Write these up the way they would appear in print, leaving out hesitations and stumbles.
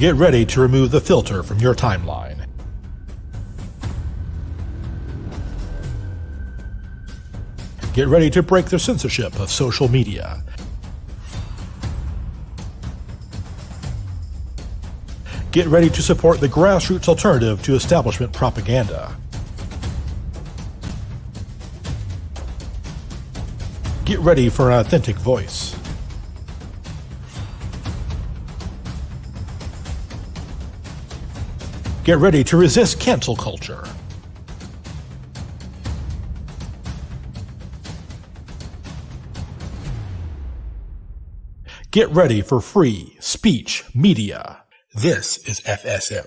Get ready to remove the filter from your timeline. Get ready to break the censorship of social media. Get ready to support the grassroots alternative to establishment propaganda. Get ready for an authentic voice. Get ready to resist cancel culture. Get ready for free speech media. This is FSM.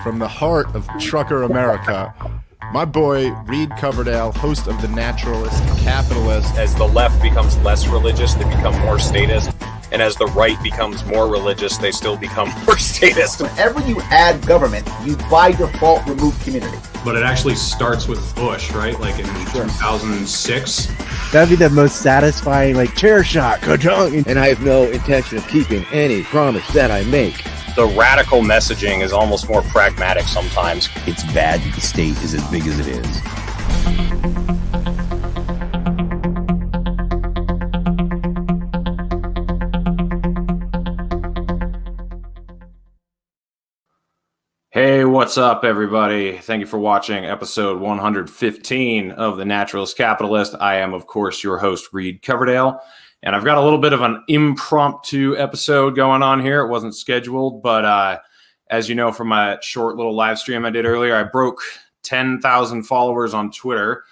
From the heart of trucker America, my boy Reed Coverdale, host of The Naturalist Capitalist. As the left becomes less religious, they become more statist. And as the right becomes more religious, they still become more statist. Whenever you add government, you by default remove community. But it actually starts with Bush, right? Like in 2006. That'd be the most satisfying, like, chair shot, ka-chung. And I have no intention of keeping any promise that I make. The radical messaging is almost more pragmatic sometimes. It's bad that the state is as big as it is. Hey, what's up, everybody? Thank you for watching episode 115 of The Naturalist Capitalist. I am, of course, your host, Reed Coverdale, and I've got a little bit of an impromptu episode going on here. It wasn't scheduled, but as you know from my short little live stream I did earlier, I broke 10,000 followers on Twitter,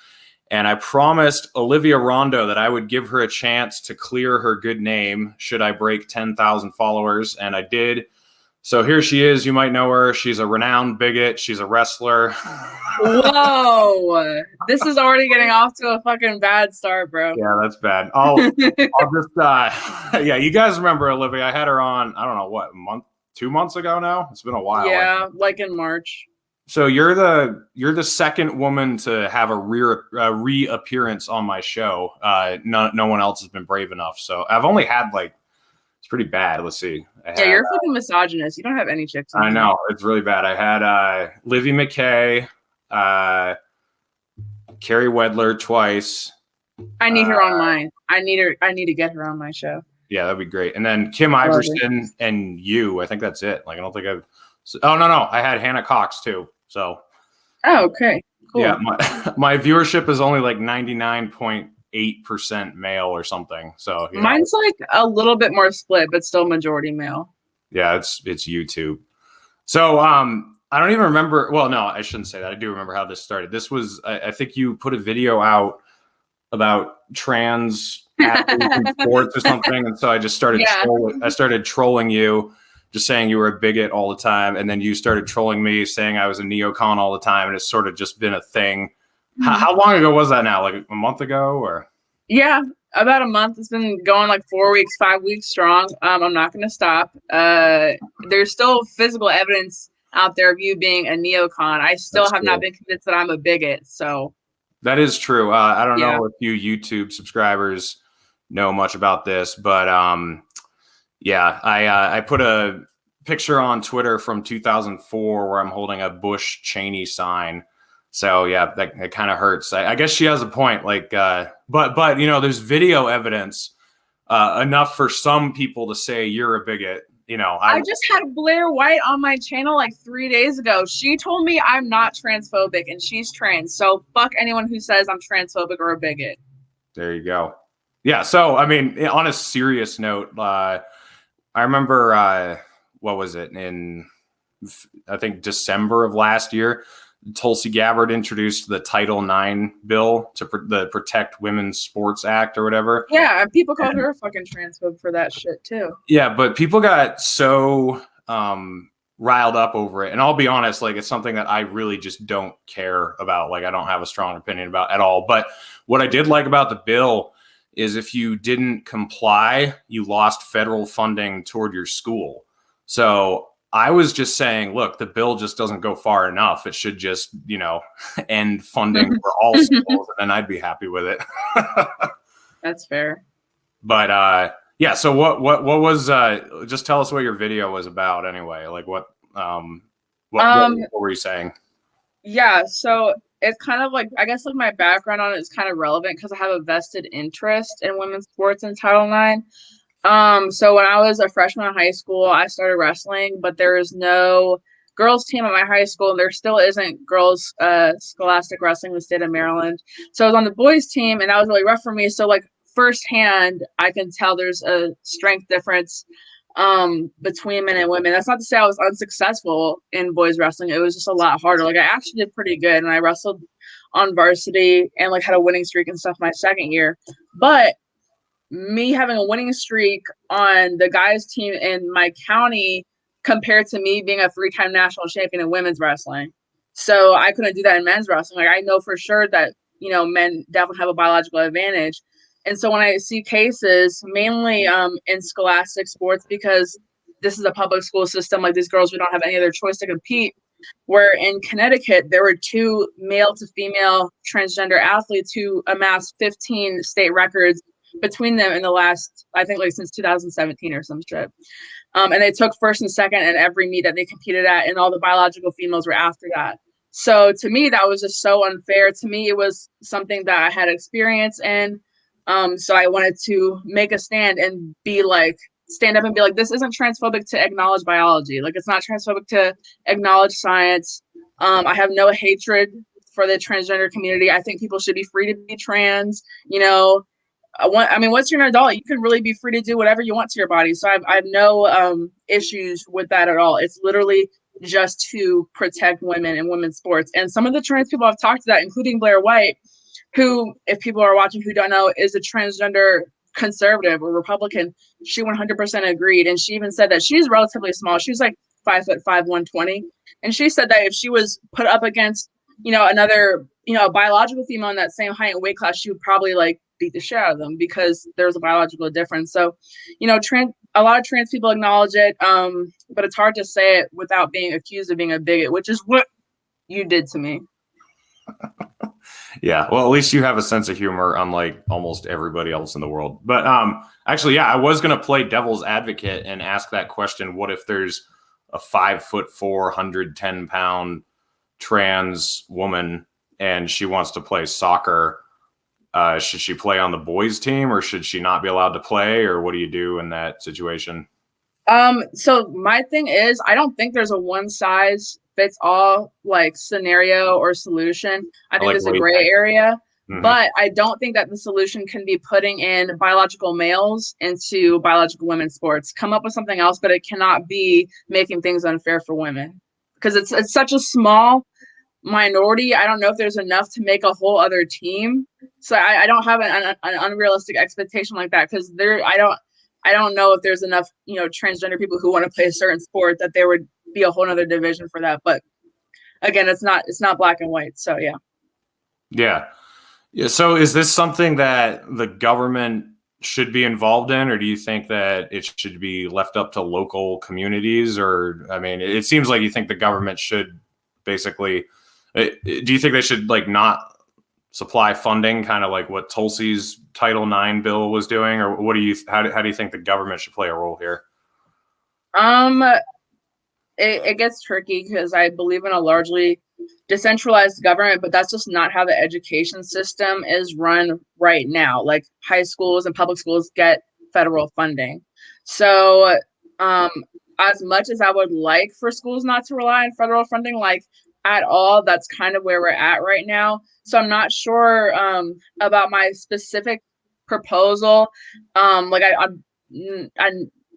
and I promised Olivia Rondeau that I would give her a chance to clear her good name should I break 10,000 followers, and I did. So here she is. You might know her. She's a renowned bigot. She's a wrestler. Whoa. This is already getting off to a fucking bad start, bro. Yeah, that's bad. I'll just, yeah, you guys remember Olivia. I had her on, I don't know, what, 2 months ago now? It's been a while. Yeah, like in March. So you're the second woman to have a reappearance on my show. No one else has been brave enough. So I've only had it's pretty bad. Let's see. You're fucking misogynist. You don't have any chicks. I know. It's really bad. I had Livy McKay, Carrie Wedler twice. I need her on mine. I need to get her on my show. Yeah, that'd be great. And then Kim Iverson and you. I think that's it. I don't think I've. Oh, no. I had Hannah Cox too. So. Oh, okay. Cool. Yeah, my viewership is only 99.8% male or something. So mine's a little bit more split, but still majority male. Yeah, it's YouTube. So I don't even remember. Well, no, I shouldn't say that. I do remember how this started. This was I think you put a video out about trans athletes in sports or something, and so I just started. Yeah. I started trolling you, just saying you were a bigot all the time, and then you started trolling me, saying I was a neocon all the time, and it's sort of just been a thing. Mm-hmm. How long ago was that now? Like a month ago, or? Yeah, about a month. It's been going 4 weeks, 5 weeks strong. I'm not going to stop. There's still physical evidence out there of you being a neocon. I still have not been convinced that I'm a bigot. So that is true. I don't know if you YouTube subscribers know much about this, but I put a picture on Twitter from 2004 where I'm holding a Bush Cheney sign. So yeah, that kind of hurts. I guess she has a point. But there's video evidence enough for some people to say you're a bigot. I just had Blair White on my channel 3 days ago. She told me I'm not transphobic, and she's trans. So fuck anyone who says I'm transphobic or a bigot. There you go. Yeah. So I mean, on a serious note, I remember what was it in I think December of last year. Tulsi Gabbard introduced the Title IX bill to the Protect Women's Sports Act or whatever. Yeah, people called her a fucking transphobe for that shit too. Yeah, but people got so riled up over it. And I'll be honest, it's something that I really just don't care about. I don't have a strong opinion about at all. But what I did like about the bill is if you didn't comply, you lost federal funding toward your school. So I was just saying, look, the bill just doesn't go far enough. It should just, end funding for all schools, and then I'd be happy with it. That's fair. But yeah. So what was? Just tell us what your video was about anyway. Like what were you saying? Yeah, so it's kind of like, I guess like my background on it is kind of relevant because I have a vested interest in women's sports in Title IX. So when I was a freshman in high school, I started wrestling, but there is no girls team at my high school, and there still isn't girls scholastic wrestling in the state of Maryland. So I was on the boys team, and that was really rough for me. So like firsthand, I can tell there's a strength difference between men and women. That's not to say I was unsuccessful in boys wrestling. It was just a lot harder. Like I actually did pretty good, and I wrestled on varsity and like had a winning streak and stuff my second year. But me having a winning streak on the guys team in my county compared to me being a 3-time national champion in women's wrestling. So I couldn't do that in men's wrestling. Like I know for sure that, men definitely have a biological advantage. And so when I see cases, mainly in scholastic sports, because this is a public school system, like these girls, we don't have any other choice to compete. Where in Connecticut, there were 2 male to female transgender athletes who amassed 15 state records between them in the last, I think, like since 2017 or some shit. And they took first and second in every meet that they competed at, and all the biological females were after that. So to me, that was just so unfair. To me, it was something that I had experience in. So I wanted to make a stand and stand up and be like, this isn't transphobic to acknowledge biology. Like, it's not transphobic to acknowledge science. I have no hatred for the transgender community. I think people should be free to be trans. Once you're an adult, you can really be free to do whatever you want to your body. So I have no issues with that at all. It's literally just to protect women and women's sports. And some of the trans people I've talked to that, including Blair White, who, if people are watching who don't know, is a transgender conservative or Republican, she 100% agreed. And she even said that she's relatively small. She's like 5'5", 120. And she said that if she was put up against, another, a biological female in that same height and weight class, she would probably beat the shit out of them because there's a biological difference. So, a lot of trans people acknowledge it, but it's hard to say it without being accused of being a bigot, which is what you did to me. Yeah, well, at least you have a sense of humor, unlike almost everybody else in the world. But actually, yeah, I was going to play devil's advocate and ask that question: what if there's a 5'4", 110-pound trans woman and she wants to play soccer? Should she play on the boys' team, or should she not be allowed to play, or what do you do in that situation? So my thing is, I don't think there's a one size fits all scenario or solution. I think there's a gray area, but I don't think that the solution can be putting in biological males into biological women's sports. Come up with something else, but it cannot be making things unfair for women because it's such a small minority. I don't know if there's enough to make a whole other team. So I don't have an unrealistic expectation like that because I don't know if there's enough, transgender people who want to play a certain sport that there would be a whole other division for that. But again, it's not black and white. So yeah. Yeah. So is this something that the government should be involved in, or do you think that it should be left up to local communities? Or, it seems like you think the government should basically, do you think they should not supply funding, kind of like what Tulsi's Title IX bill was doing, or what do you? How do you think the government should play a role here? It gets tricky because I believe in a largely decentralized government, but that's just not how the education system is run right now. Like high schools and public schools get federal funding, so as much as I would like for schools not to rely on federal funding, at all, that's kind of where we're at right now. So I'm not sure about my specific proposal. I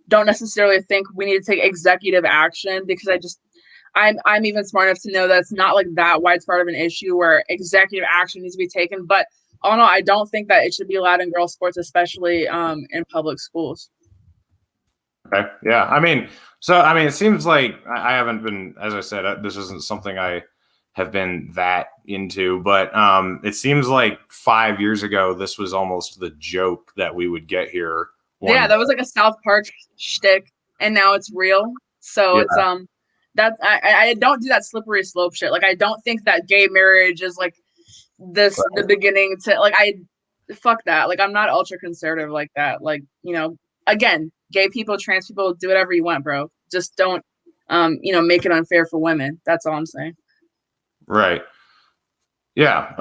don't necessarily think we need to take executive action because I'm even smart enough to know that it's not that widespread of an issue where executive action needs to be taken. But no, I don't think that it should be allowed in girls' sports, especially in public schools. Okay. Yeah. It seems like I haven't been, as I said, this isn't something I have been that into, but it seems like 5 years ago, this was almost the joke that we would get here. Yeah, that was a South Park shtick, and now it's real. So yeah. It's that I don't do that slippery slope shit. I don't think that gay marriage is the beginning to fuck that. Like, I'm not ultra conservative like that. Like, again, gay people, trans people, do whatever you want, bro. Just don't, make it unfair for women. That's all I'm saying. Right. Yeah.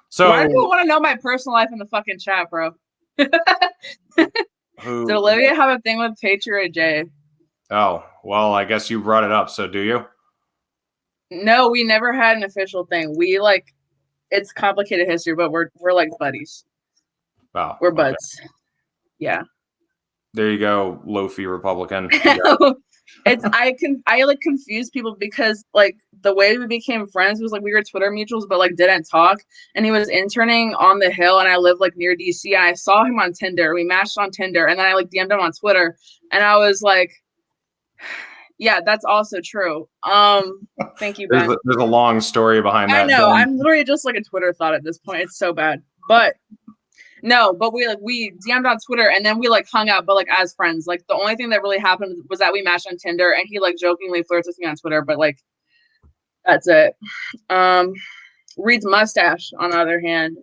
So why do you want to know my personal life in the fucking chat, bro? Did Olivia have a thing with Patriot J? Oh, well, I guess you brought it up. So do you? No, we never had an official thing. We it's complicated history, but we're like buddies. Wow. We're buds. Okay. Yeah. There you go, low-fee Republican. I confuse people because like the way we became friends was like we were Twitter mutuals, but like didn't talk. And he was interning on the Hill, and I live like near DC. And I saw him on Tinder. We matched on Tinder, and then I like DM'd him on Twitter, and I was like, yeah, that's also true. Thank you, Ben. There's a long story behind that. I know. I'm literally just like a Twitter thought at this point. It's so bad. But no, but we DM'd on Twitter, and then we like hung out, but like as friends. Like the only thing that really happened was that we matched on Tinder, and he like jokingly flirts with me on Twitter, but like that's it. Reed's mustache, on the other hand,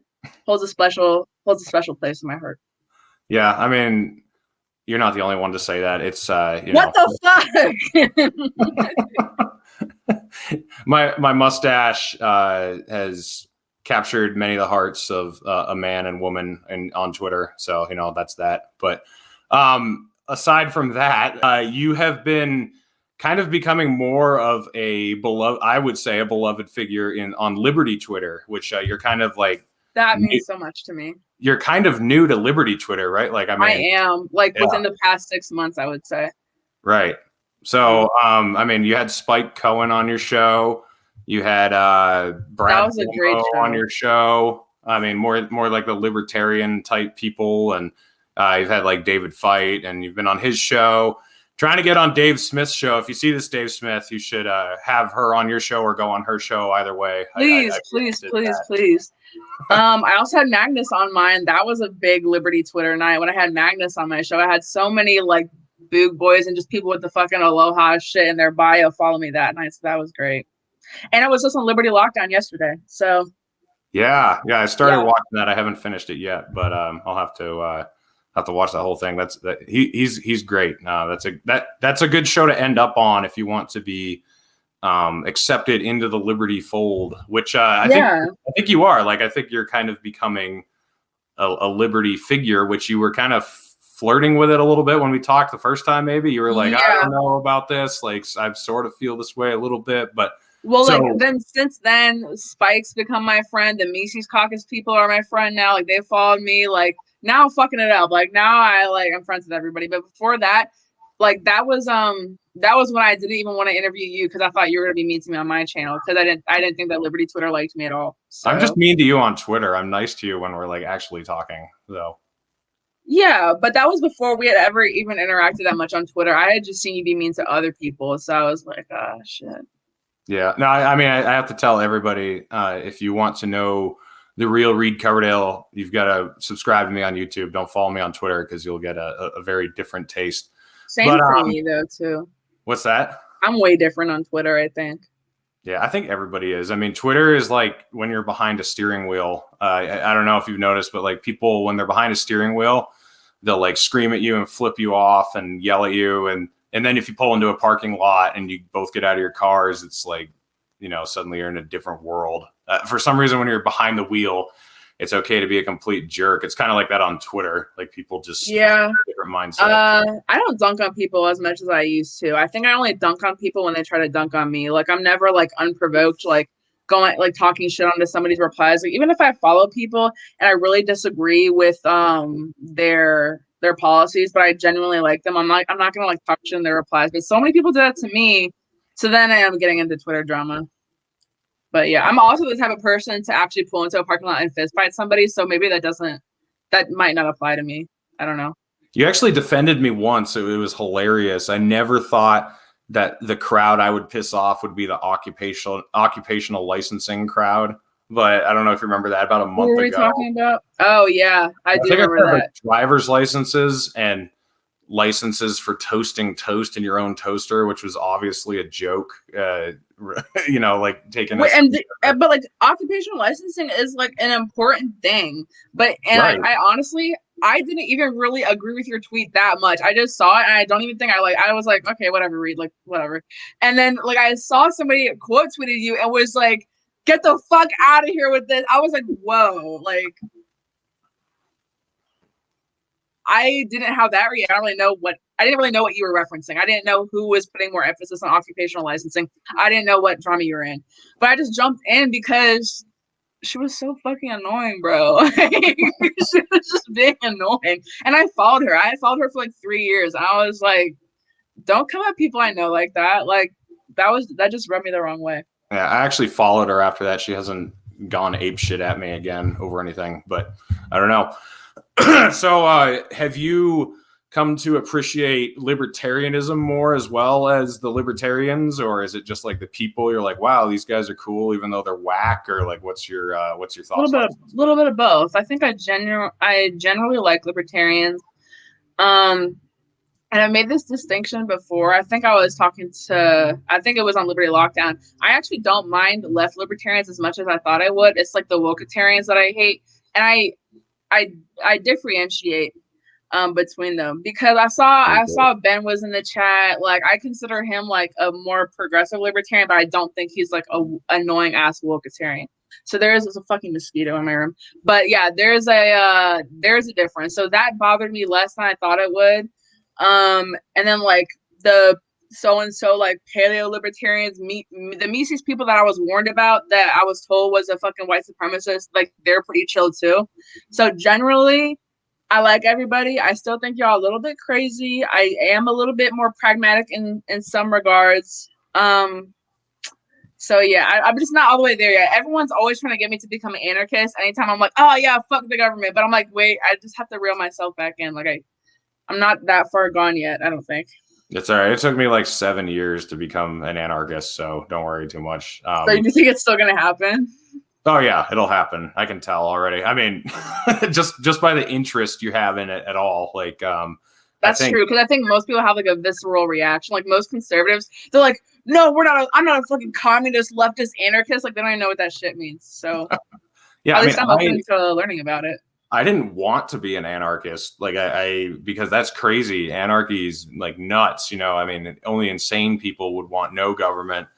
holds a special place in my heart. Yeah, I mean, you're not the only one to say that. It's what the fuck? my mustache has captured many of the hearts of a man and woman on Twitter. So, that's that. But aside from that, you have been kind of becoming more of a beloved figure on Liberty Twitter, which you're kind of like. That means so much to me. You're kind of new to Liberty Twitter, right? Like, I am within the past 6 months, I would say. Right. So, you had Spike Cohen on your show. You had Brad that was a great show. On your show. I mean, more like the libertarian type people, and you've had like David Fight, and you've been on his show. Trying to get on Dave Smith's show. If you see this Dave Smith, you should have her on your show or go on her show. Either way, please. I also had Magnus on mine. That was a big Liberty Twitter night. When I had Magnus on my show, I had so many like boog boys and just people with the fucking aloha shit in their bio follow me that night. So that was great. And I was just on Liberty Lockdown yesterday. So yeah, I started watching that. I haven't finished it yet, but I'll have to watch the whole thing. He's great. That's a good show to end up on if you want to be accepted into the Liberty fold, which I think you are. Like, I think you're kind of becoming a Liberty figure, which you were kind of flirting with it a little bit when we talked the first time. Maybe you were like, I don't know about this. Like, I sort of feel this way a little bit, but. Well, then since then, Spike's become my friend. The Mises Caucus people are my friend now. Like, they followed me. Like, now I'm fucking it up. Like, now I'm friends with everybody. But before that, like, that was when I didn't even want to interview you because I thought you were gonna be mean to me on my channel because I didn't think that Liberty Twitter liked me at all. So. I'm just mean to you on Twitter. I'm nice to you when we're like actually talking. So. Yeah, but that was before we had ever even interacted that much on Twitter. I had just seen you be mean to other people, so I was like, shit. Yeah, no, I mean, I have to tell everybody, if you want to know the real Reed Coverdale, you've got to subscribe to me on YouTube. Don't follow me on Twitter because you'll get a very different taste. Same for me, though, too. What's that? I'm way different on Twitter, I think. Yeah, I think everybody is. I mean, Twitter is like when you're behind a steering wheel. I don't know if you've noticed, but like people, when they're behind a steering wheel, they'll like scream at you and flip you off and yell at you. And then if you pull into a parking lot and you both get out of your cars, it's like, suddenly you're in a different world. For some reason, when you're behind the wheel, it's okay to be a complete jerk. It's kind of like that on Twitter. Like people just have a different mindset. I don't dunk on people as much as I used to. I think I only dunk on people when they try to dunk on me. Like I'm never like unprovoked, like going like talking shit onto somebody's replies. Like even if I follow people and I really disagree with their policies, but I genuinely like them, I'm not gonna like talk shit in their replies. But so many people do that to me. So then I am getting into Twitter drama. But yeah, I'm also the type of person to actually pull into a parking lot and fist fight somebody. So maybe that might not apply to me. I don't know. You actually defended me once. It was hilarious. I never thought that the crowd I would piss off would be the occupational licensing crowd. But I don't know if you remember that about a month ago. What were we talking about? Oh yeah, I do remember that. Driver's licenses, and licenses for toasting toast in your own toaster, which was obviously a joke. Like taking. But like occupational licensing is like an important thing. But Right. I honestly, I didn't even really agree with your tweet that much. I just saw it and I don't even think I was like, okay, whatever, Reed, like whatever. And then like I saw somebody quote tweeted you and was like, get the fuck out of here with this. I was like, whoa, like I didn't have that reaction. I didn't really know what you were referencing. I didn't know who was putting more emphasis on occupational licensing. I didn't know what drama you were in. But I just jumped in because she was so fucking annoying, bro. She was just being annoying. And I followed her. I followed her for like 3 years. I was like, don't come at people I know like that. Like that just rubbed me the wrong way. Yeah, I actually followed her after that. She hasn't gone ape shit at me again over anything, but I don't know. So have you come to appreciate libertarianism more as well as the libertarians, or is it just like the people you're like, wow, these guys are cool even though they're whack, or like what's your thoughts? A little bit of both. I think I generally like libertarians. And I made this distinction before. I think it was on Liberty Lockdown. I actually don't mind left libertarians as much as I thought I would. It's like the woketarians that I hate. And I differentiate between them because I saw Ben was in the chat. Like I consider him like a more progressive libertarian, but I don't think he's like a annoying ass woketarian. So there's a fucking mosquito in my room. But yeah, there's a difference. So that bothered me less than I thought it would. And then like the so-and-so like paleo libertarians, the Mises people that I was warned about that I was told was a fucking white supremacist, like they're pretty chill too. So generally I like everybody. I still think y'all a little bit crazy. I am a little bit more pragmatic in some regards. So yeah, I'm just not all the way there yet. Everyone's always trying to get me to become an anarchist. Anytime I'm like, oh yeah, fuck the government. But I'm like, wait, I just have to reel myself back in. Like I'm not that far gone yet, I don't think. It's all right. It took me like 7 years to become an anarchist, so don't worry too much. So you think it's still going to happen? Oh yeah, it'll happen. I can tell already. I mean, just by the interest you have in it at all, like that's true, because I think most people have like a visceral reaction. Like most conservatives, they're like, "No, I'm not a fucking communist, leftist, anarchist." Like they don't even know what that shit means. So yeah, at least I'm open to learning about it. I didn't want to be an anarchist, like I because that's crazy. Anarchy's like nuts, you know. I mean, only insane people would want no government.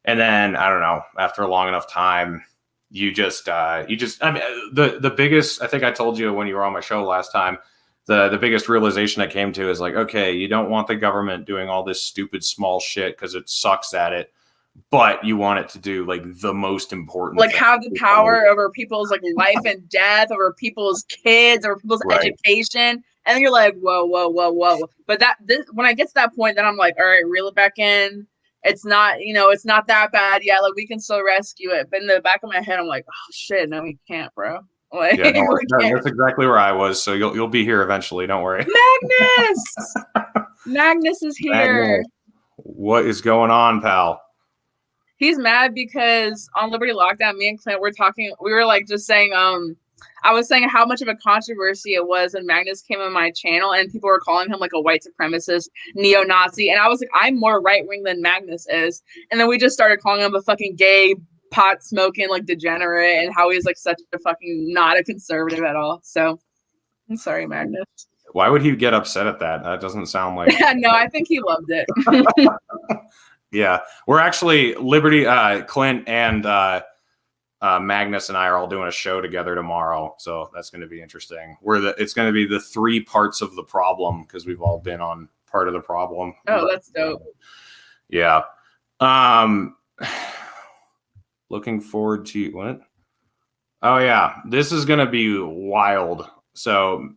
And then I don't know. After a long enough time, you just. I mean, the biggest. I think I told you when you were on my show last time. The biggest realization I came to is like, okay, you don't want the government doing all this stupid small shit because it sucks at it. But you want it to do like the most important, like have the power over people's like life and death, over people's kids, over people's education. And then you're like, whoa. But when I get to that point, then I'm like, all right, reel it back in. It's not, it's not that bad. Yeah, like we can still rescue it. But in the back of my head, I'm like, oh shit, no, we can't, bro. Like, yeah, no, that's exactly where I was. So you'll be here eventually. Don't worry. Magnus is here. Magnus. What is going on, pal? He's mad because on Liberty Lockdown, me and Clint were talking. We were like just saying, I was saying how much of a controversy it was when Magnus came on my channel and people were calling him like a white supremacist, neo-Nazi. And I was like, I'm more right-wing than Magnus is. And then we just started calling him a fucking gay, pot-smoking, like degenerate, and how he's like such a fucking not a conservative at all. So I'm sorry, Magnus. Why would he get upset at that? That doesn't sound like... No, I think he loved it. Yeah, we're actually Liberty, Clint and Magnus and I are all doing a show together tomorrow, so that's going to be interesting. It's going to be the 3 parts of the problem because we've all been on part of the problem. Oh, that's dope. Yeah. Looking forward to what? Oh yeah, this is going to be wild. So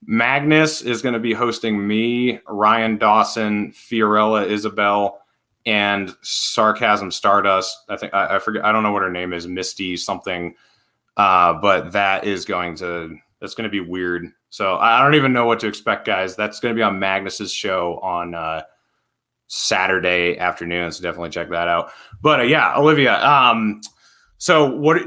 Magnus is going to be hosting me, Ryan Dawson, Fiorella Isabel, and Sarcasm Stardust. I think I forget. I don't know what her name is, Misty something. But that's going to be weird. So I don't even know what to expect, guys. That's going to be on Magnus's show on Saturday afternoon. So definitely check that out. But yeah, Olivia. So what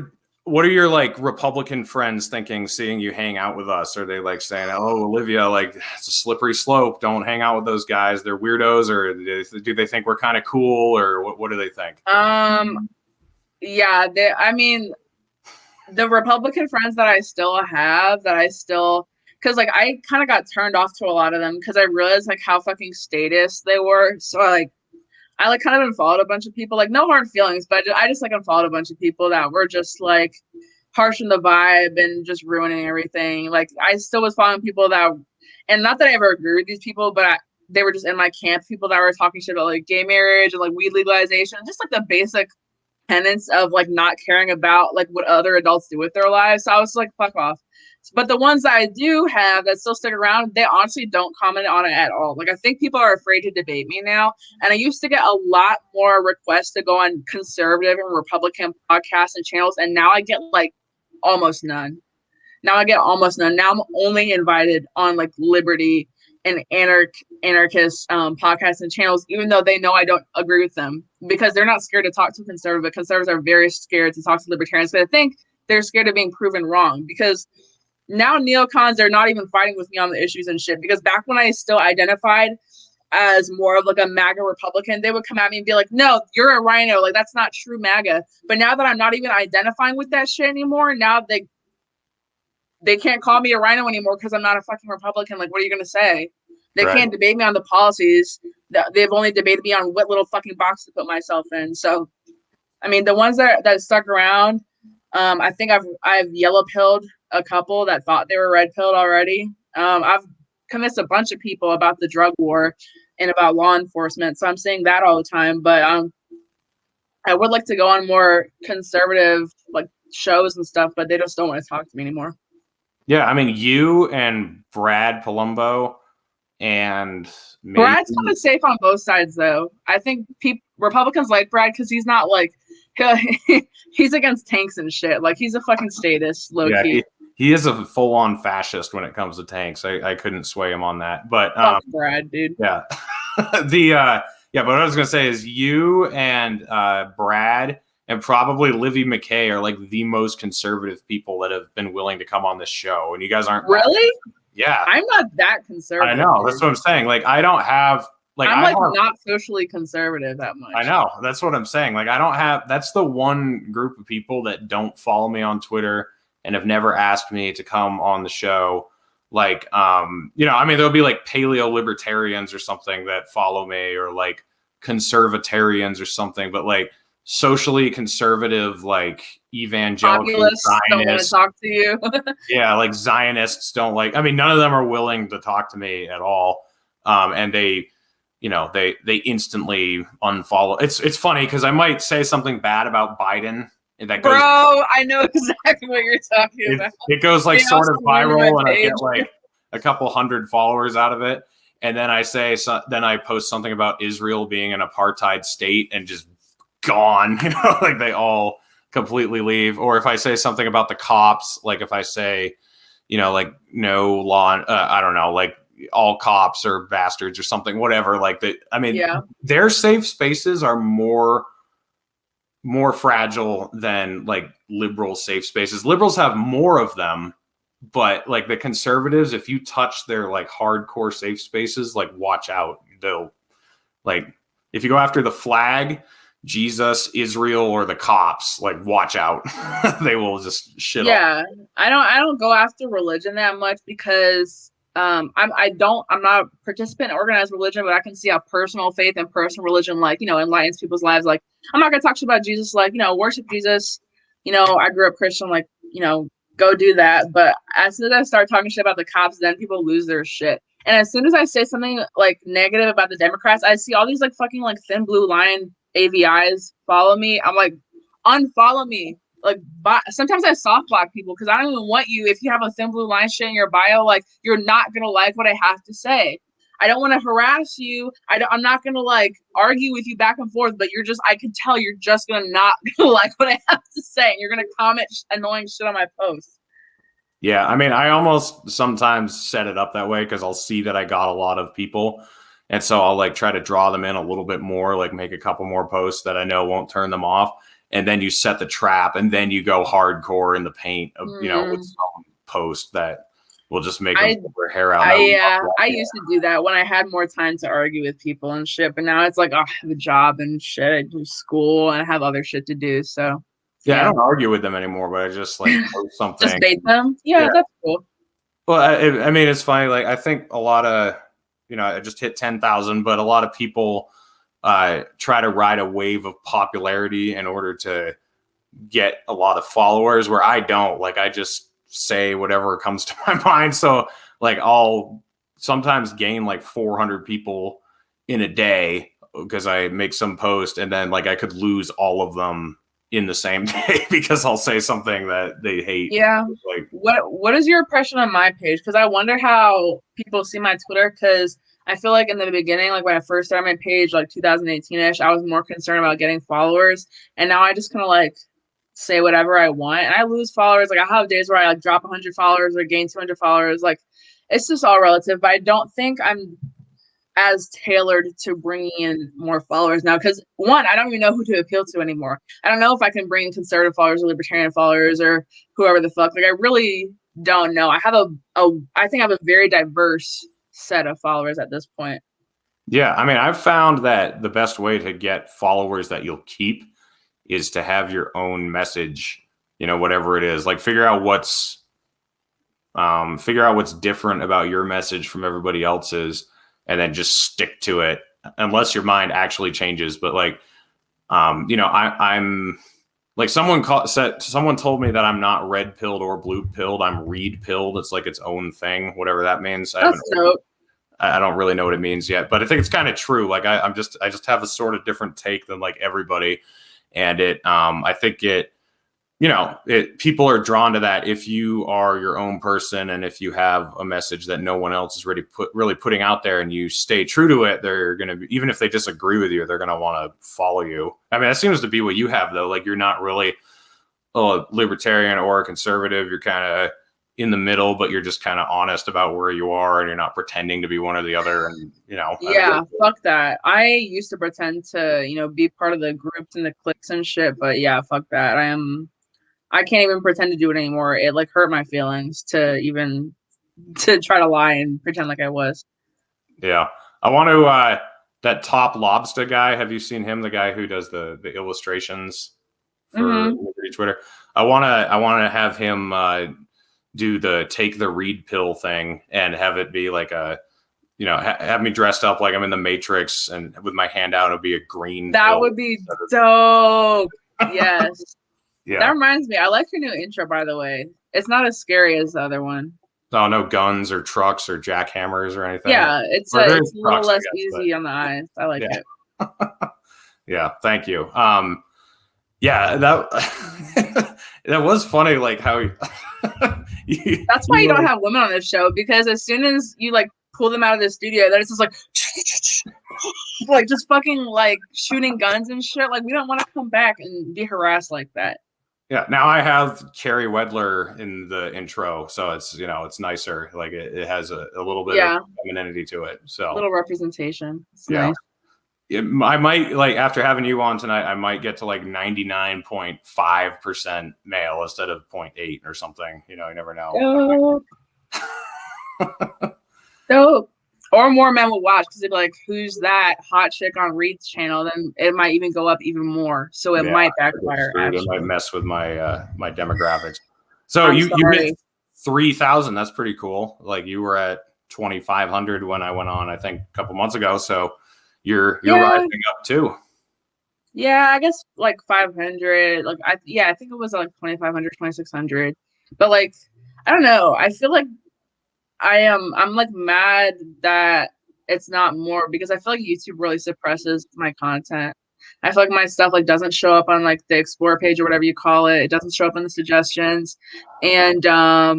what are your like Republican friends thinking, seeing you hang out with us? Are they like saying, "Oh, Olivia, like it's a slippery slope. Don't hang out with those guys. They're weirdos," or do they think we're kind of cool, or what do they think? Yeah, I mean, the Republican friends that I still have, because like I kind of got turned off to a lot of them because I realized like how fucking statist they were. So I like kind of unfollowed a bunch of people, like no hard feelings, but I just like unfollowed a bunch of people that were just like harsh on the vibe and just ruining everything. Like I still was following people that, and not that I ever agree with these people, but they were just in my camp, people that were talking shit about like gay marriage and like weed legalization, just like the basic tenets of like not caring about like what other adults do with their lives. So I was like, fuck off. But the ones that I do have that still stick around, they honestly don't comment on it at all. Like I think people are afraid to debate me now. And I used to get a lot more requests to go on conservative and Republican podcasts and channels. And now I get like almost none. Now I'm only invited on like liberty and anarchist podcasts and channels, even though they know I don't agree with them, because they're not scared to talk to conservative, but conservatives are very scared to talk to libertarians. But I think they're scared of being proven wrong, because now neocons are not even fighting with me on the issues and shit. Because back when I still identified as more of like a MAGA Republican, they would come at me and be like, no, you're a rhino. Like, that's not true MAGA. But now that I'm not even identifying with that shit anymore, now they can't call me a rhino anymore because I'm not a fucking Republican. Like, what are you going to say? They can't debate me on the policies. They've only debated me on what little fucking box to put myself in. So, I mean, the ones that stuck around, I think I've yellow pilled a couple that thought they were red pilled already. I've convinced a bunch of people about the drug war and about law enforcement. So I'm saying that all the time. But I would like to go on more conservative like shows and stuff, but they just don't want to talk to me anymore. Yeah, I mean, you and Brad Palumbo and Brad's kind of safe on both sides, though. I think Republicans like Brad because he's not like he's against tanks and shit. Like he's a fucking statist, low key. He is a full-on fascist when it comes to tanks. I couldn't sway him on that, but fuck Brad, dude. Yeah, but what I was gonna say is you and Brad and probably Livy McKay are like the most conservative people that have been willing to come on this show, and you guys aren't really. Yeah, I'm not that conservative. I know. That's what I'm saying. Like, I don't have like I'm not socially conservative that much. I know. That's what I'm saying. Like, I don't have. That's the one group of people that don't follow me on Twitter and have never asked me to come on the show. Like, I mean, there'll be like paleo libertarians or something that follow me, or like conservatarians or something. But like socially conservative, like evangelical Zionists don't want to talk to you. Yeah, like Zionists don't like. I mean, none of them are willing to talk to me at all, and they instantly unfollow. It's funny because I might say something bad about Biden. I know exactly what you're talking about. It goes like sort of viral, and I get like a couple hundred followers out of it, and then I post something about Israel being an apartheid state and just gone. Like they all completely leave. Or if I say something about the cops, like if I say, like no law, I don't know, like all cops are bastards or something, whatever. Like their safe spaces are more fragile than like liberal safe spaces. Liberals have more of them, but like the conservatives, if you touch their like hardcore safe spaces, like watch out. They'll like, if you go after the flag, Jesus, Israel, or the cops, like watch out. They will just shit. Yeah, I don't go after religion that much because I'm not a participant in organized religion, but I can see how personal faith and personal religion like enlightens people's lives. Like I'm not gonna talk shit about Jesus, like worship Jesus. I grew up Christian, like go do that. But as soon as I start talking shit about the cops, then people lose their shit. And as soon as I say something like negative about the Democrats, I see all these like fucking like thin blue line AVIs follow me. I'm like, unfollow me. Like, sometimes I soft block people because I don't even want you. If you have a thin blue line shit in your bio, like you're not gonna like what I have to say. I don't want to harass you. I'm not gonna like argue with you back and forth. But I can tell you're just gonna not like what I have to say. And you're gonna comment annoying shit on my posts. Yeah, I mean, I almost sometimes set it up that way because I'll see that I got a lot of people. And so I'll like try to draw them in a little bit more, like make a couple more posts that I know won't turn them off. and then you set the trap, and then you go hardcore in the paint of with some post that will just make them pull their hair out. I used to do that when I had more time to argue with people and shit, but now it's like, oh, I have a job and shit, I do school and I have other shit to do. So I don't argue with them anymore, but I just like post something. Just bait them. Yeah, that's cool. Well, I mean, it's funny. Like, I think a lot of, I just hit 10,000, but a lot of people try to ride a wave of popularity in order to get a lot of followers, where I don't. Like, I just say whatever comes to my mind. So, like, I'll sometimes gain like 400 people in a day because I make some post, and then like I could lose all of them in the same day because I'll say something that they hate. Yeah. Like, what is your impression on my page? Because I wonder how people see my Twitter, because I feel like in the beginning, like when I first started my page, like 2018-ish, I was more concerned about getting followers. And now I just kind of like say whatever I want. And I lose followers. Like, I have days where I like drop 100 followers or gain 200 followers. Like, it's just all relative. But I don't think I'm as tailored to bringing in more followers now, because one, I don't even know who to appeal to anymore. I don't know if I can bring conservative followers or libertarian followers or whoever the fuck. Like, I really don't know. I have I think I have a very diverse set of followers at this point. Yeah, I mean, I've found that the best way to get followers that you'll keep is to have your own message, whatever it is. Like, figure out what's different about your message from everybody else's, and then just stick to it unless your mind actually changes. But like, I'm like, someone told me that I'm not red pilled or blue pilled. I'm reed pilled. It's like its own thing, whatever that means. I don't really know what it means yet, but I think it's kind of true. Like, I just have a sort of different take than like everybody. And I think people are drawn to that if you are your own person, and if you have a message that no one else is really putting out there, and you stay true to it, they're going to be, even if they disagree with you, they're going to want to follow you. I mean, that seems to be what you have, though. Like, you're not really a libertarian or a conservative. You're kind of in the middle, but you're just kind of honest about where you are, and you're not pretending to be one or the other. And yeah, fuck that. I used to pretend to be part of the groups and the cliques and shit, but yeah, fuck that. I can't even pretend to do it anymore. It like hurt my feelings to try to lie and pretend like I was. Yeah, I want to that Top Lobster guy. Have you seen him? The guy who does the illustrations for Liberty Twitter. I want to have him do the take the reed pill thing, and have it be like a, have me dressed up like I'm in the Matrix, and with my hand out, it'll be a green. That would be dope. Yes. Yeah. That reminds me, I like your new intro, by the way. It's not as scary as the other one. Oh, no guns or trucks or jackhammers or anything. Yeah, it's a little less easy on the eyes. I like it. Yeah, thank you. Yeah, that that was funny. Like how that's why you don't have women on this show, because as soon as you like pull them out of the studio, then it's just like just fucking like shooting guns and shit. Like, we don't want to come back and be harassed like that. Yeah, now I have Carrie Wedler in the intro, so it's it's nicer. Like it has a little bit of femininity to it. So a little representation. It's yeah. Nice. I might, like, after having you on tonight, I might get to like 99.5% male instead of 0.8 or something. You never know. Dope. Or more men will watch, because they'd be like, who's that hot chick on Reed's channel? Then it might even go up even more. So it might backfire. It might mess with my my demographics. So you hit 3,000. That's pretty cool. Like, you were at 2,500 when I went on, I think, a couple months ago. So you're rising up too. Yeah, I guess like 500. Like I think it was like 2,500, 2,600. But like, I don't know. I feel like I'm like mad that it's not more, because I feel like YouTube really suppresses my content. I feel like my stuff like doesn't show up on like the explore page or whatever you call it. It doesn't show up in the suggestions. And I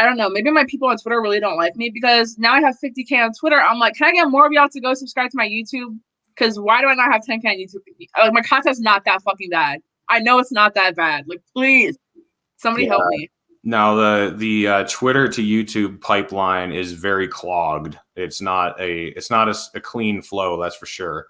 don't know, maybe my people on Twitter really don't like me, because now I have 50K on Twitter. I'm like, can I get more of y'all to go subscribe to my YouTube? Because why do I not have 10K on YouTube? Like, my content's not that fucking bad. I know it's not that bad. Like, please, somebody help me. No, the Twitter to YouTube pipeline is very clogged. It's not a clean flow, that's for sure.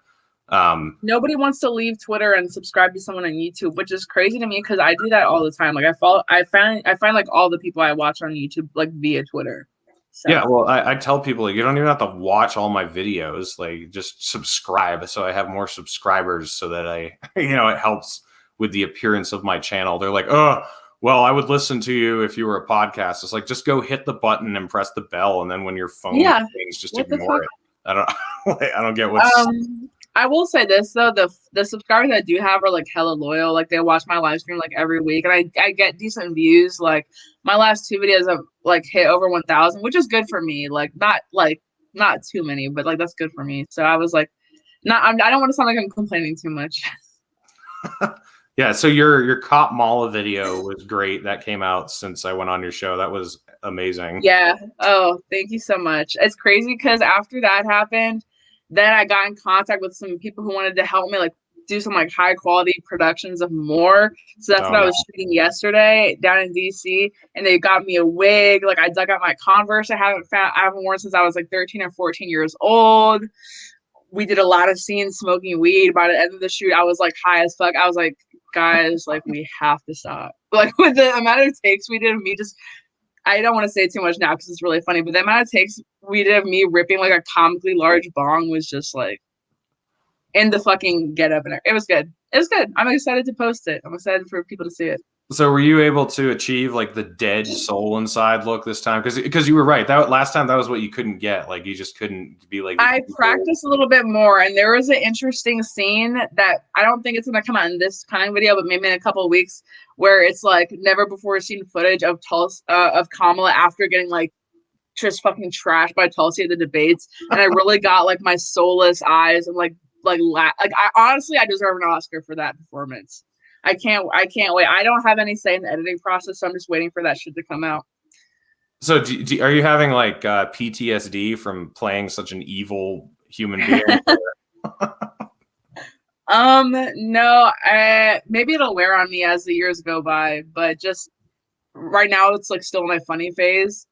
Nobody wants to leave Twitter and subscribe to someone on YouTube, which is crazy to me because I do that all the time. Like I find like all the people I watch on YouTube like via Twitter. So. Yeah, well, I tell people like, you don't even have to watch all my videos. Like, just subscribe so I have more subscribers, so that it helps with the appearance of my channel. They're like, oh, well, I would listen to you if you were a podcast. It's like, just go hit the button and press the bell, and then when your phone rings, just ignore it. I don't get what's. I will say this though, the subscribers I do have are like hella loyal. Like they watch my live stream like every week, and I get decent views. Like my last 2 videos have like hit over 1,000, which is good for me. Like not too many, but like that's good for me. So I was like, I don't want to sound like I'm complaining too much. Yeah, so your Cop Mala video was great. That came out since I went on your show. That was amazing. Yeah. Oh, thank you so much. It's crazy because after that happened, then I got in contact with some people who wanted to help me like do some like high quality productions of more. So that's what I was shooting yesterday down in DC, and they got me a wig. Like I dug out my Converse I haven't worn since I was like 13 or 14 years old. We did a lot of scenes smoking weed. By the end of the shoot, I was like high as fuck. I was like, guys, like we have to stop. Like with the amount of takes we did of me just, I don't want to say too much now because it's really funny, but the amount of takes we did of me ripping like a comically large bong was just like in the fucking get up, and it was good. It was good. I'm excited to post it. I'm excited for people to see it. So were you able to achieve like the dead soul inside look this time? Because you were right. That last time that was what you couldn't get. Like you just couldn't be like. I practiced a little bit more, and there was an interesting scene that I don't think it's gonna come out in this kind of video, but maybe in a couple of weeks, where it's like never before seen footage of of Kamala after getting like just fucking trashed by Tulsi at the debates, and I really got like my soulless eyes and like I honestly I deserve an Oscar for that performance. I can't wait. I don't have any say in the editing process, so I'm just waiting for that shit to come out. So are you having like PTSD from playing such an evil human being? No, maybe it'll wear on me as the years go by, but just right now it's like still in my funny phase.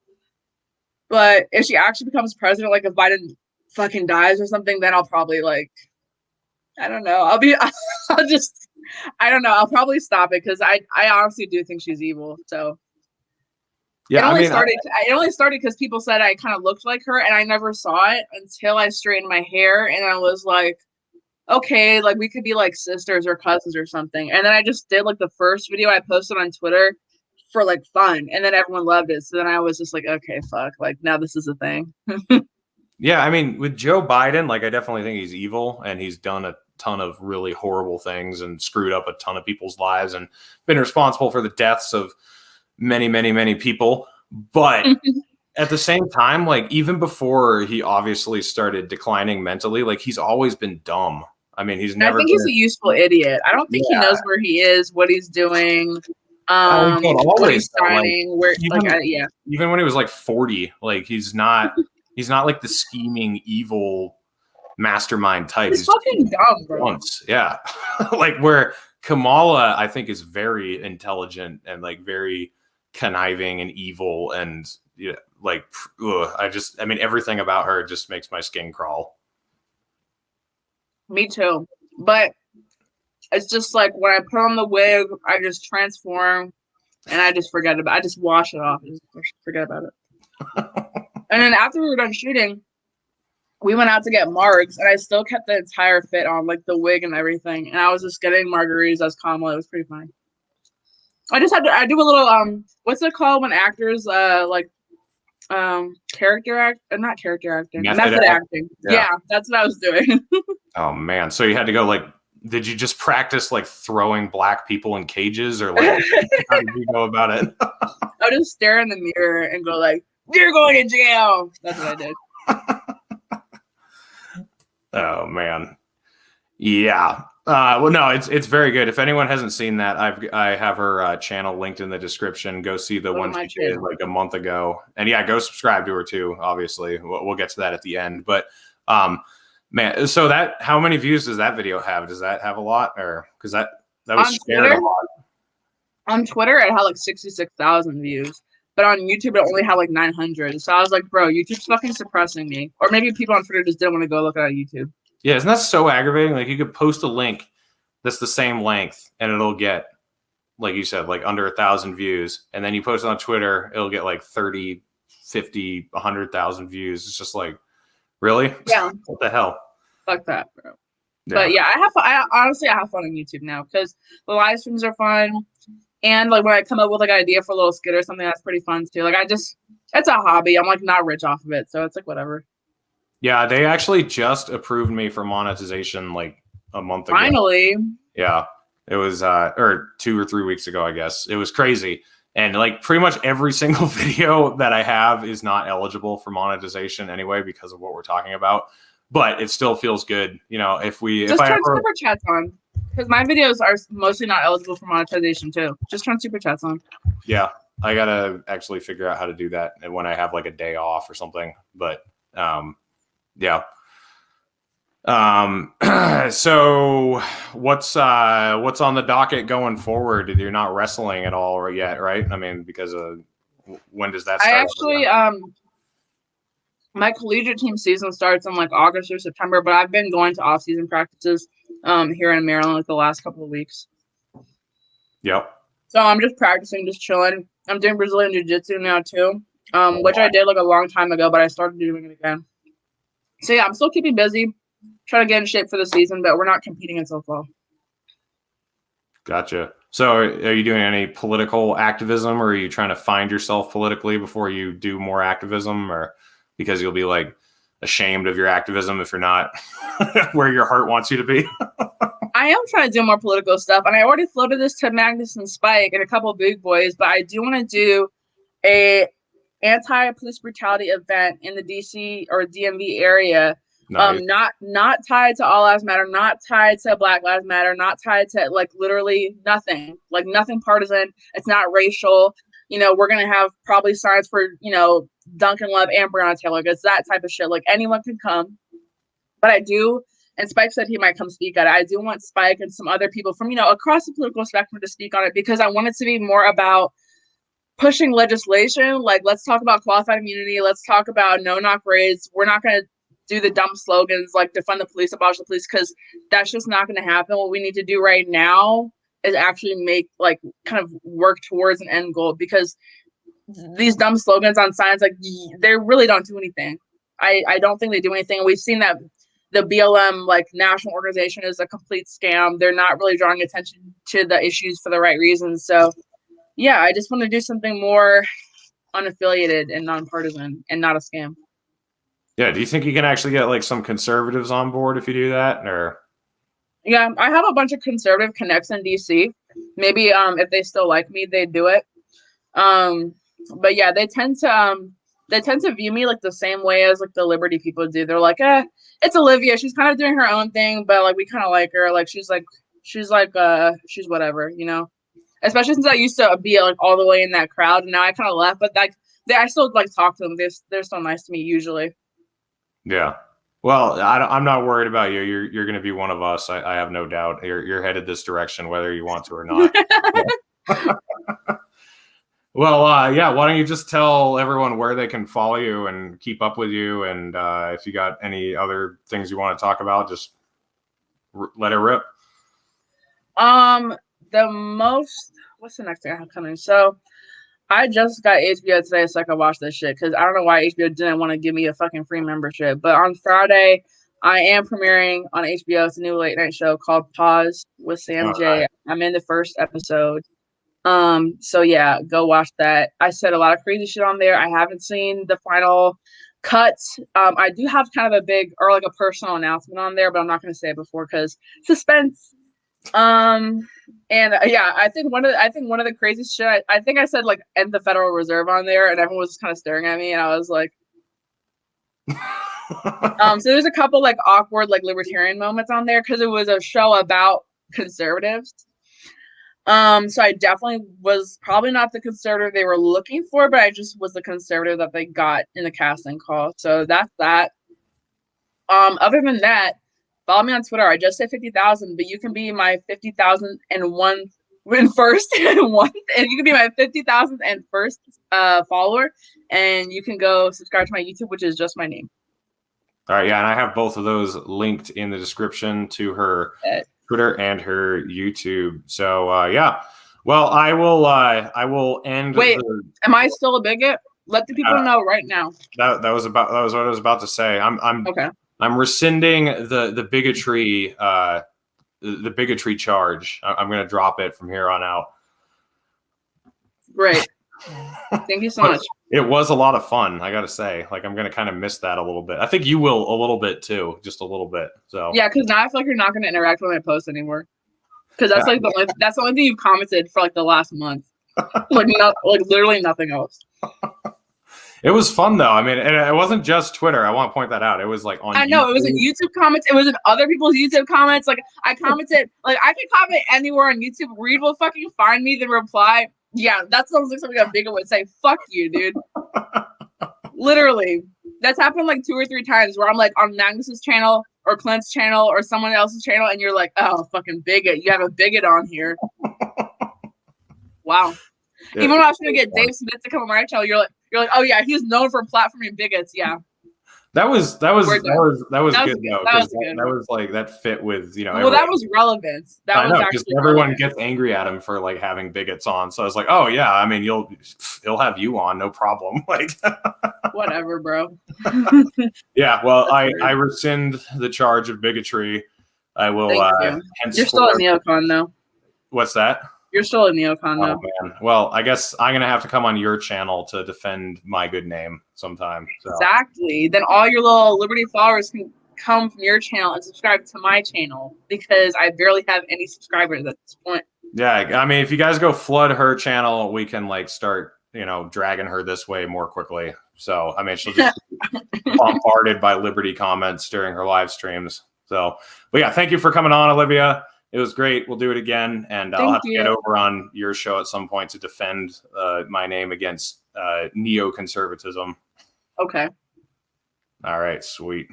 But if she actually becomes president, like if Biden fucking dies or something, then I'll probably like, I don't know. I don't know. I'll probably stop it because I honestly do think she's evil. So yeah, it only started because people said I kind of looked like her, and I never saw it until I straightened my hair, and I was like, okay, like we could be like sisters or cousins or something. And then I just did like the first video I posted on Twitter for like fun, and then everyone loved it. So then I was just like, okay, fuck, like now this is a thing. Yeah, I mean, with Joe Biden, like I definitely think he's evil, and he's done a ton of really horrible things and screwed up a ton of people's lives and been responsible for the deaths of many, many, many people. But at the same time, like even before he obviously started declining mentally, like he's always been dumb. I mean, he's never. I think he's a useful idiot. I don't think he knows where he is, what he's doing, what he's signing. Even when he was like 40, like he's not like the scheming evil mastermind type. He's fucking dumb, bro. Yeah. Like where Kamala, I think, is very intelligent and like very conniving and evil, and like I mean everything about her just makes my skin crawl. Me too. But it's just like when I put on the wig, I just transform and I just forget about it. I just wash it off and just forget about it. And then after we were done shooting, we went out to get margs, and I still kept the entire fit on, like the wig and everything. And I was just getting margaritas as Kamala. It was pretty funny. I just had to. I do a little what's it called when actors character act? Not character acting. Method acting. Yeah, that's what I was doing. Oh man! So you had to go like. Did you just practice like throwing black people in cages, or like how did you go about it? I would just stare in the mirror and go like, "You're going to jail." That's what I did. Oh man, yeah. Well, no, it's very good. If anyone hasn't seen that, I have her channel linked in the description. Go see the one she did like a month ago, and yeah, go subscribe to her too. Obviously, we'll get to that at the end. But man, so how many views does that video have? Does that have a lot, or because that was shared a lot? On Twitter, it had like 66,000 views. But on YouTube, it only had like 900. So I was like, bro, YouTube's fucking suppressing me. Or maybe people on Twitter just didn't want to go look at YouTube. Yeah, isn't that so aggravating? Like, you could post a link that's the same length and it'll get, like you said, like under 1,000 views. And then you post it on Twitter, it'll get like 30, 50, 100,000 views. It's just like, really? Yeah. What the hell? Fuck that, bro. Yeah. But yeah, I honestly have fun on YouTube now because the live streams are fun. And like when I come up with like an idea for a little skit or something, that's pretty fun too. Like it's a hobby. I'm like not rich off of it. So it's like whatever. Yeah, they actually just approved me for monetization like a month ago. Finally. Yeah. It was or 2 or 3 weeks ago, I guess. It was crazy. And like pretty much every single video that I have is not eligible for monetization anyway because of what we're talking about. But it still feels good, you know, if I turn super chats on. Because my videos are mostly not eligible for monetization too. Just turn super chats on. Yeah, I gotta actually figure out how to do that when I have like a day off or something. But yeah. So what's on the docket going forward? You're not wrestling at all yet, right? I mean, because when does that start? I actually my collegiate team season starts in like August or September, but I've been going to off-season practices here in Maryland like the last couple of weeks. Yep. So I'm just practicing, just chilling. I'm doing Brazilian Jiu-Jitsu now too, which I did like a long time ago, but I started doing it again. So yeah, I'm still keeping busy, trying to get in shape for the season, but we're not competing until fall. Gotcha. So are you doing any political activism, or are you trying to find yourself politically before you do more activism, or because you'll be like ashamed of your activism if you're not where your heart wants you to be? I am trying to do more political stuff, and I already floated this to Magnus and Spike and a couple of big boys, but I do want to do a anti-police brutality event in the DC or DMV area. Nice. Not tied to All Lives Matter, not tied to Black Lives Matter, not tied to like literally nothing, like nothing partisan. It's not racial. You know, we're going to have probably signs for, you know, Duncan Love and Breonna Taylor. It's that type of shit. Like anyone can come. But I do, and Spike said he might come speak at it. I do want Spike and some other people from, you know, across the political spectrum to speak on it because I want it to be more about pushing legislation. Like, let's talk about qualified immunity. Let's talk about no-knock raids. We're not going to do the dumb slogans like defund the police, abolish the police, because that's just not going to happen. What we need to do right now is actually make like kind of work towards an end goal, because these dumb slogans on signs, like they really don't do anything. I don't think they do anything. We've seen that the BLM like national organization is a complete scam. They're not really drawing attention to the issues for the right reasons. So yeah, I just want to do something more unaffiliated and nonpartisan and not a scam. Yeah, do you think you can actually get like some conservatives on board if you do that, or? Yeah, I have a bunch of conservative connects in DC. Maybe if they still like me, they'd do it. But yeah, they tend to view me like the same way as like the Liberty people do. They're like, it's Olivia. She's kind of doing her own thing, but like we kind of like her. Like she's whatever, you know. Especially since I used to be like all the way in that crowd, and now I kind of left. But like, I still like talk to them. They're so nice to me usually. Yeah. Well, I'm not worried about you. You're going to be one of us. I have no doubt. You're headed this direction, whether you want to or not. Well, yeah. Why don't you just tell everyone where they can follow you and keep up with you, and if you got any other things you want to talk about, just let it rip. What's the next thing I have coming? So I just got HBO today so I could watch this shit, because I don't know why HBO didn't want to give me a fucking free membership. But on Friday, I am premiering on HBO. It's a new late night show called Pause with Sam J. Right. I'm in the first episode. So yeah, go watch that. I said a lot of crazy shit on there. I haven't seen the final cuts. I do have kind of a big or like a personal announcement on there, but I'm not going to say it before because suspense. And yeah, I think one of the craziest shit. I think I said like end the Federal Reserve on there, and everyone was just kind of staring at me, and I was like, so there's a couple like awkward like libertarian moments on there because it was a show about conservatives. So I definitely was probably not the conservative they were looking for, but I just was the conservative that they got in the casting call. So that's that. Other than that, follow me on Twitter. I just said 50,000, but you can be my 50,001 first and one, and you can be my 50,000th and first follower, and you can go subscribe to my YouTube, which is just my name. All right, yeah, and I have both of those linked in the description to her Twitter and her YouTube. So yeah, well, I will end. Wait, am I still a bigot? Let the people know right now. That was what I was about to say. I'm rescinding the bigotry charge. I'm going to drop it from here on out. Great. Thank you so much. It was a lot of fun, I got to say. Like, I'm going to kind of miss that a little bit. I think you will a little bit too, just a little bit. So yeah, because now I feel like you're not going to interact with my posts anymore. Because that's like that's the only thing you've commented for like the last month. like literally nothing else. It was fun though. I mean, it wasn't just Twitter. I want to point that out. It was like on. I know it was in YouTube comments. It was in other people's YouTube comments. Like I commented, like I can comment anywhere on YouTube. Reed will fucking find me, then reply. Yeah, that sounds like something a bigot would say. Fuck you, dude. Literally, that's happened like 2 or 3 times where I'm like on Magnus's channel or Clint's channel or someone else's channel, and you're like, oh, fucking bigot. You have a bigot on here. Wow. Yeah. Even when I was trying to get Dave Smith to come on my channel, you're like, oh yeah, he's known for platforming bigots. Yeah. That was good though. That was like that fit with Well, that was relevant. I know because everyone gets angry at him for like having bigots on. So I was like, oh yeah, I mean he'll have you on, no problem. Like whatever, bro. Yeah, well, I rescind the charge of bigotry. I will. You're still a neocon though. What's that? You're still a neocon now. Oh, man. Well, I guess I'm going to have to come on your channel to defend my good name sometime. So. Exactly. Then all your little Liberty followers can come from your channel and subscribe to my channel because I barely have any subscribers at this point. Yeah. I mean, if you guys go flood her channel, we can like start, dragging her this way more quickly. So, I mean, she'll just be bombarded by Liberty comments during her live streams. So, but yeah, thank you for coming on, Olivia. It was great. We'll do it again, and I'll have to get over on your show at some point to defend my name against neoconservatism. Okay. All right, sweet.